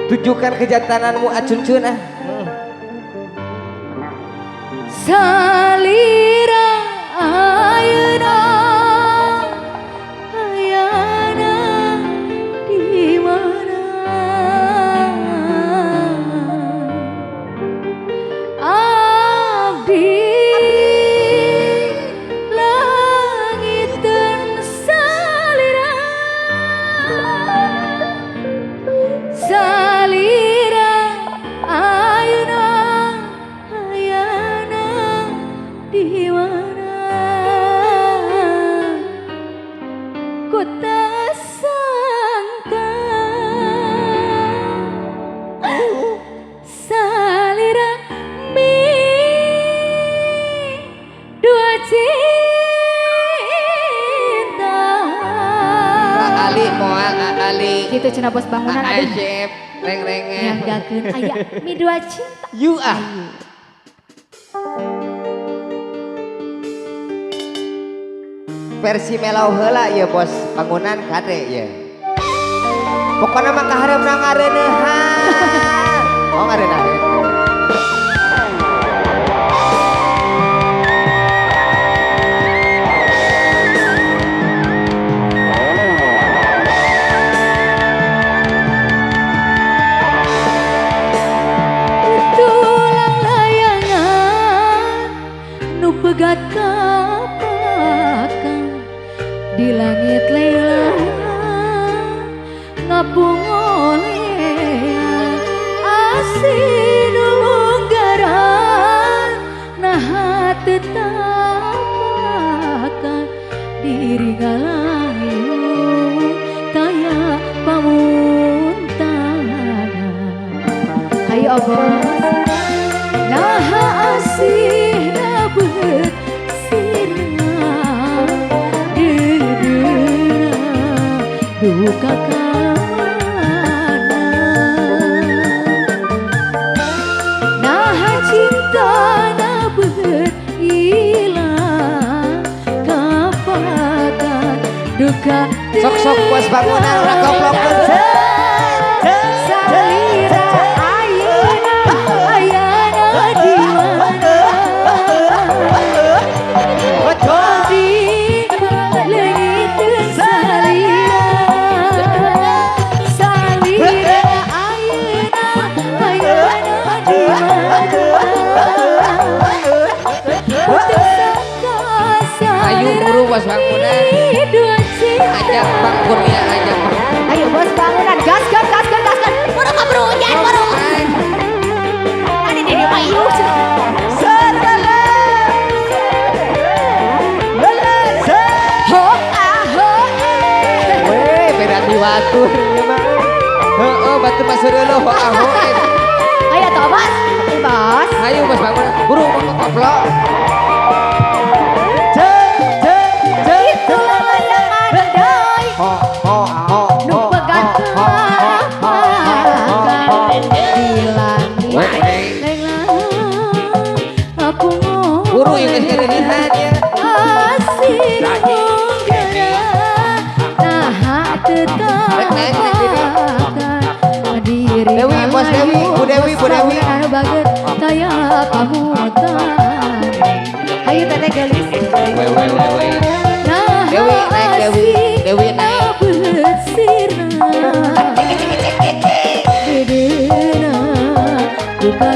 Tunjukkan kejantananmu acun-cun ah. Salira ayeuna ayana di mana abdi langiten salira salira ayeuna ayana di mana ku tak sangka salira mi dua cinta Ali moal Ali. gitu cenah bos bangunan aduh Asyip reng-rengen. nyanggakeun aya mi dua cinta You ah. Versi melau heula ya bos bangunan kade ya. Pokoknya mah kaharep na ngareuneuhan. Oh ngareuneuhan. tulang layangan nu pegat kapakan di langit lela ngapung oleh asin lunggaran nah tetapakan diri ngalayu taya pamuntahan ayo bos nah asih nabet sirna dedena duka kana nah cinta nabet ilang kapakan duka Sok-sok bos bangunan urang goblokkeun. salira ayeuna ayana di mana di leungiteun salira salira ayeuna ayana di mana Ayo buru bos bangunan. dua cinta Ajak Bang Kurnia ajak Bang. ayo bos bangunan gaskan buru kabru jangan buru ada di rumah ibu ho aho Weh beda di batur ieu mah. Heeh batur mah seureuleuh ho aho. ayo toh bos bos Ayo bos bangunan. Buru goblok. itulah layangan doi Ho ho ho. nu pegat kapakan di langit lela aku Buru yang geus ngereuneuhan ya. asih nunggara nah tetapakan diri Dewi, bos Dewi, Bu Dewi, Bu Dewi. anu baget taya pamutan ayo teteh gelis Weh. nah Dewi naik Dewi, Dewi naik. nabet sirna dedena duka